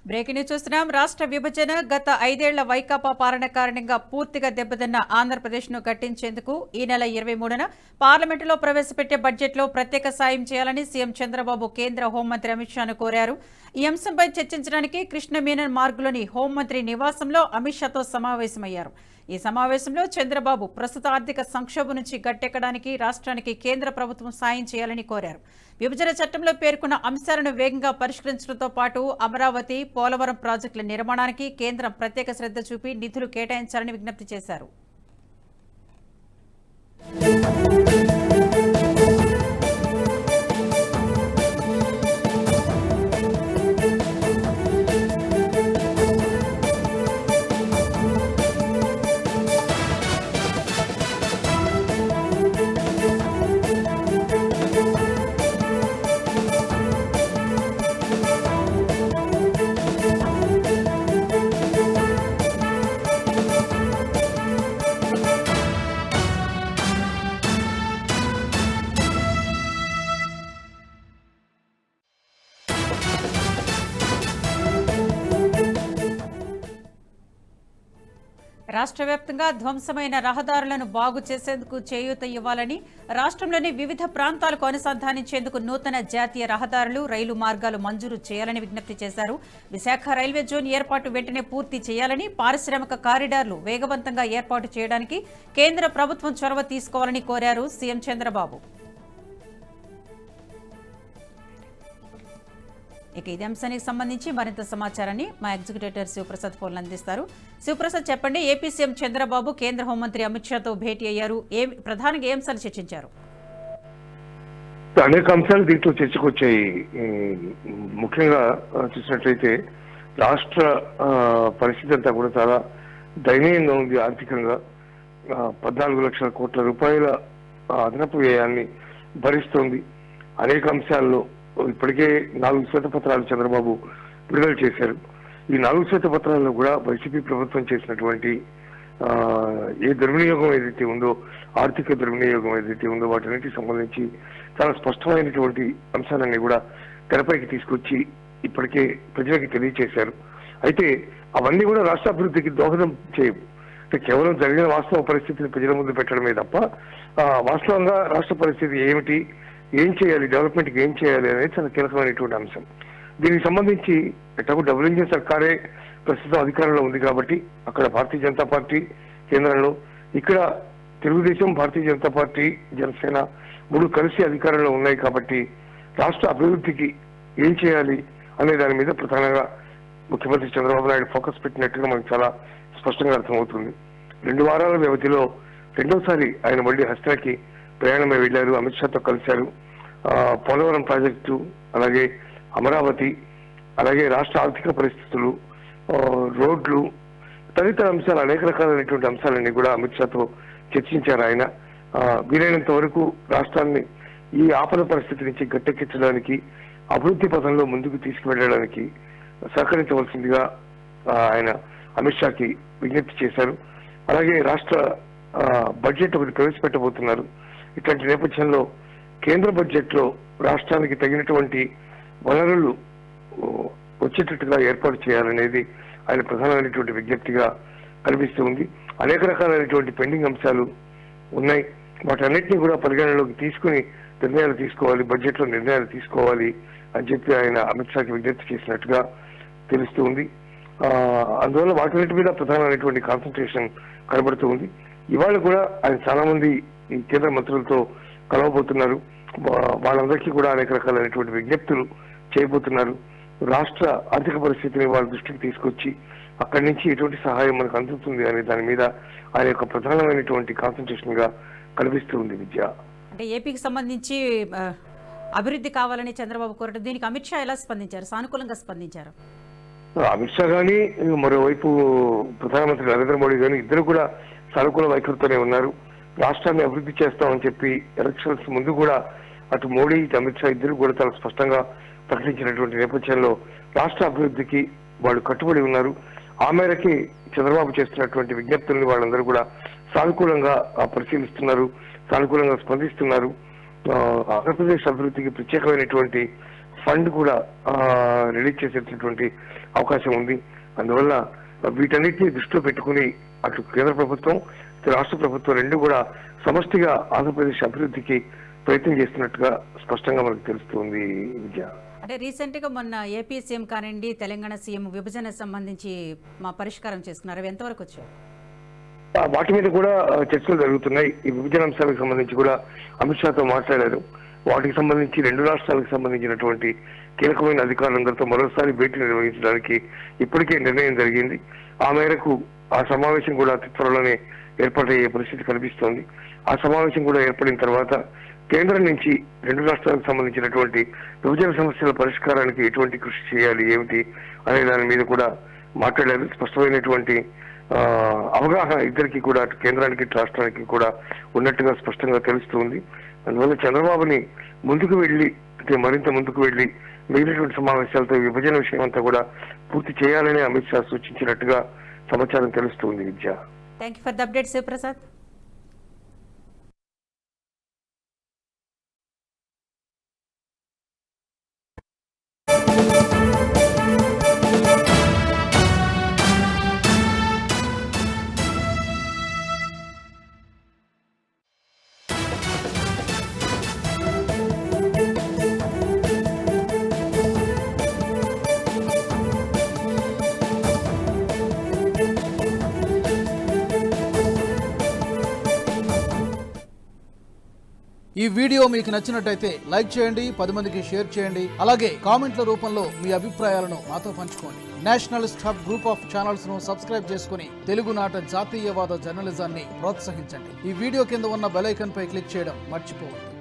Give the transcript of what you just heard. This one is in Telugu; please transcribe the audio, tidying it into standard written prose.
బ్రేకింగ్ న్యూస్ చూస్తున్నాం. రాష్ట్ర విభజన గత 5 ఏళ్ల వైకాపా పాలన కారణంగా పూర్తిగా దెబ్బతిన్న ఆంధ్రప్రదేశ్ను గట్టించేందుకు ఈ నెల 23న పార్లమెంటులో ప్రవేశపెట్టే బడ్జెట్లో ప్రత్యేక సాయం చేయాలని సీఎం చంద్రబాబు కేంద్ర హోంమంత్రి అమిత్ షాను కోరారు. ఈ అంశంపై చర్చించడానికి కృష్ణమీనన్ మార్గ్లోని హోంమంత్రి నివాసంలో అమిత్ షాతో సమావేశమయ్యారు. ఈ సమావేశంలో చంద్రబాబు ప్రస్తుత ఆర్థిక సంక్షోభం నుంచి గట్టెక్కడానికి రాష్ట్రానికి కేంద్ర ప్రభుత్వం సాయం చేయాలని కోరారు. విభజన చట్టంలో పేర్కొన్న అంశాలను వేగంగా పరిష్కరించడంతో పాటు అమరావతి, పోలవరం ప్రాజెక్టుల నిర్మాణానికి కేంద్రం ప్రత్యేక శ్రద్ధ చూపి నిధులు కేటాయించాలని విజ్ఞప్తి చేశారు. రాష్ట్ర వ్యాప్తంగా ధ్వంసమైన రహదారులను బాగు చేసేందుకు చేయూత ఇవ్వాలని, రాష్ట్రంలోని వివిధ ప్రాంతాలకు అనుసంధానించేందుకు నూతన జాతీయ రహదారులు, రైలు మార్గాలు మంజూరు చేయాలని విజ్ఞప్తి చేశారు. విశాఖ రైల్వే జోన్ ఏర్పాటు వెంటనే పూర్తి చేయాలని, పారిశ్రామిక కారిడార్లు వేగవంతంగా ఏర్పాటు చేయడానికి కేంద్ర ప్రభుత్వం చొరవ తీసుకోవాలని కోరారు సీఎం చంద్రబాబు. ఇక ఇదే అంశానికి సంబంధించి మరింత సమాచారాన్ని మా ఎగ్జిక్యూటివ్ శివప్రసాద్ ఫోన్లు అందిస్తారు. శివప్రసాద్, చెప్పండి, ఏపీ సీఎం చంద్రబాబు కేంద్ర హోంమంత్రి అమిత్ షాతో భేటీ అయ్యారు. ప్రధానంగా ఏ అంశాలు చర్చించారు? అనేక అంశాలు దీంట్లో చర్చకొచ్చాయి. ముఖ్యంగా చూసినట్లయితే రాష్ట్ర పరిస్థితి అంతా కూడా చాలా దయనీయంగా ఉంది. ఆర్థికంగా 14 లక్షల కోట్ల రూపాయల అదనపు వ్యయాన్ని భరిస్తోంది. అనేక అంశాల్లో ఇప్పటికే 4 శ్వేతపత్రాలు చంద్రబాబు విడుదల చేశారు. ఈ 4 శ్వేతపత్రాల్లో కూడా వైసీపీ ప్రభుత్వం చేసినటువంటి ఏ దుర్వినియోగం ఏదైతే ఉందో, ఆర్థిక దుర్వినియోగం ఏదైతే ఉందో వాటన్నిటికి సంబంధించి చాలా స్పష్టమైనటువంటి అంశాలన్నీ కూడా తెరపైకి తీసుకొచ్చి ఇప్పటికే ప్రజలకి తెలియచేశారు. అయితే అవన్నీ కూడా రాష్ట్ర అభివృద్ధికి దోహదం చేయవు. అంటే కేవలం జరిగిన వాస్తవ పరిస్థితిని ప్రజల ముందు పెట్టడమే తప్ప వాస్తవంగా రాష్ట్ర పరిస్థితి ఏమిటి, ఏం చేయాలి, డెవలప్మెంట్కి ఏం చేయాలి అనేది చాలా కీలకమైనటువంటి అంశం. దీనికి సంబంధించి ఎట్లాగో డబుల్ ఇంజిన్ సర్కారే ప్రస్తుతం అధికారంలో ఉంది కాబట్టి అక్కడ భారతీయ జనతా పార్టీ కేంద్రంలో, ఇక్కడ తెలుగుదేశం, భారతీయ జనతా పార్టీ, జనసేన 3 కలిసి అధికారంలో ఉన్నాయి కాబట్టి రాష్ట్ర అభివృద్ధికి ఏం చేయాలి అనే దాని మీద ప్రధానంగా ముఖ్యమంత్రి చంద్రబాబు నాయుడు ఫోకస్ పెట్టినట్టుగా మనకు చాలా స్పష్టంగా అర్థమవుతుంది. 2 వారాల వ్యవధిలో రెండోసారి ఆయన మళ్ళీ హస్తినాకి ప్రయాణమై వెళ్లారు, అమిత్ షాతో కలిశారు. పోలవరం ప్రాజెక్టు, అలాగే అమరావతి, అలాగే రాష్ట్ర ఆర్థిక పరిస్థితులు, రోడ్లు, తదితర అంశాలు, అనేక రకాలైనటువంటి అంశాలన్నీ కూడా అమిత్ షాతో చర్చించారు. ఆయన వీలైనంత వరకు రాష్ట్రాన్ని ఈ ఆపద పరిస్థితి నుంచి గట్టెక్కించడానికి, అభివృద్ధి పథంలో ముందుకు తీసుకువెళ్ళడానికి సహకరించవలసిందిగా ఆయన అమిత్ షాకి విజ్ఞప్తి చేశారు. అలాగే రాష్ట్ర బడ్జెట్ ఒకటి ప్రవేశపెట్టబోతున్నారు. ఇట్లాంటి నేపథ్యంలో కేంద్ర బడ్జెట్ లో రాష్ట్రానికి తగినటువంటి వనరులు వచ్చేటట్టుగా ఏర్పాటు చేయాలనేది ఆయన ప్రధానమైనటువంటి విజ్ఞప్తిగా కనిపిస్తూ ఉంది. అనేక రకాలైనటువంటి పెండింగ్ అంశాలు ఉన్నాయి. వాటన్నిటినీ కూడా పరిగణనలోకి తీసుకుని నిర్ణయాలు తీసుకోవాలి, బడ్జెట్ లో నిర్ణయాలు తీసుకోవాలి అని చెప్పి ఆయన అమిత్ షాకి విజ్ఞప్తి చేసినట్టుగా తెలుస్తూ ఉంది. అందువల్ల వాటన్నిటి మీద ప్రధానమైనటువంటి కాన్సన్ట్రేషన్ కనబడుతూ ఉంది. ఇవాళ కూడా ఆయన చాలా మంది ఈ కేంద్ర మంత్రులతో కలవబోతున్నారు. వాళ్ళందరికీ కూడా అనేక రకాలైనటువంటి విజ్ఞప్తులు చేయబోతున్నారు. రాష్ట్ర ఆర్థిక పరిస్థితిని వాళ్ళ దృష్టికి తీసుకొచ్చి అక్కడి నుంచి ఎటువంటి సహాయం మనకు అందుతుంది అనే దాని మీద ఆయన యొక్క ప్రధానమైనటువంటి కాన్సన్ట్రేషన్ గా కనిపిస్తూ ఉంది. విద్య అంటే ఏపీకి సంబంధించి అభివృద్ధి కావాలని చంద్రబాబు కోరడం, దీనికి అమిత్ షా ఎలా స్పందించారు? సానుకూలంగా స్పందించారు. అమిత్ షా గాని, మరోవైపు ప్రధానమంత్రి నరేంద్ర మోడీ గాని ఇద్దరు కూడా సానుకూల వైఖరితోనే ఉన్నారు. రాష్ట్రాన్ని అభివృద్ధి చేస్తామని చెప్పి ఎలక్షన్స్ ముందు కూడా అటు మోడీ, ఇటు అమిత్ షా ఇద్దరు కూడా చాలా స్పష్టంగా ప్రకటించినటువంటి నేపథ్యంలో రాష్ట్ర అభివృద్ధికి వాళ్ళు కట్టుబడి ఉన్నారు. ఆ మేరకి చంద్రబాబు చేస్తున్నటువంటి విజ్ఞప్తుల్ని వాళ్ళందరూ కూడా సానుకూలంగా పరిశీలిస్తున్నారు, సానుకూలంగా స్పందిస్తున్నారు. ఆంధ్రప్రదేశ్ అభివృద్ధికి ప్రత్యేకమైనటువంటి ఫండ్ కూడా రిలీజ్ చేసేటటువంటి అవకాశం ఉంది. అందువల్ల వీటన్నిటిని దృష్టిలో పెట్టుకుని అటు కేంద్ర ప్రభుత్వం రాష్ట్ర ప్రభుత్వం రెండు కూడా సమష్టిగా ఆంధ్రప్రదేశ్ అభివృద్ధికి ప్రయత్నం చేస్తున్నట్టుగా స్పష్టంగా మనకు తెలుస్తుంది. విద్య అంటే రీసెంట్ గా మొన్న ఏపీ సీఎం కానివ్వండి, తెలంగాణ సీఎం విభజన సంబంధించి మా పరిష్కారం చేస్తున్నారు, అవి ఎంతవరకు వచ్చాయి? వాటి మీద కూడా చర్చలు జరుగుతున్నాయి. ఈ విభజన అంశాలకు సంబంధించి కూడా అమిత్ షాతో మాట్లాడారు. వాటికి సంబంధించి రెండు రాష్ట్రాలకు సంబంధించినటువంటి కీలకమైన అధికారులందరితో మరోసారి భేటీ నిర్వహించడానికి ఇప్పటికే నిర్ణయం జరిగింది. ఆ మేరకు ఆ సమావేశం కూడా అతి త్వరలోనే ఏర్పాటయ్యే పరిస్థితి కనిపిస్తోంది. ఆ సమావేశం కూడా ఏర్పడిన తర్వాత కేంద్రం నుంచి రెండు రాష్ట్రాలకు సంబంధించినటువంటి విభజన సమస్యల పరిష్కారానికి ఎటువంటి కృషి చేయాలి ఏమిటి అనే దాని మీద కూడా మాట్లాడారు. స్పష్టమైనటువంటి అవగాహన ఇద్దరికి కూడా అటు కేంద్రానికి రాష్ట్రానికి కూడా ఉన్నట్టుగా స్పష్టంగా తెలుస్తుంది. అందువల్ల చంద్రబాబుని ముందుకు వెళ్లి మరింత ముందుకు వెళ్లి మిగిలినటువంటి సమావేశాలతో విభజన విషయం అంతా కూడా పూర్తి చేయాలని అమిత్ షా సూచించినట్టుగా సమాచారం తెలుస్తుంది. Vidya, thank you for the update Shivaprasad. ఈ వీడియో మీకు నచ్చినట్టయితే లైక్ చేయండి, 10 మందికి షేర్ చేయండి. అలాగే కామెంట్ల రూపంలో మీ అభిప్రాయాలను మాతో పంచుకోండి. Nationalist hub group of channels ను సబ్స్క్రైబ్ చేసుకుని తెలుగునాట జాతీయవాద జర్నలిజాన్ని ప్రోత్సహించండి. ఈ వీడియో కింద ఉన్న బెల్ ఐకాన్ పై క్లిక్ చేయడం మర్చిపోవద్దు.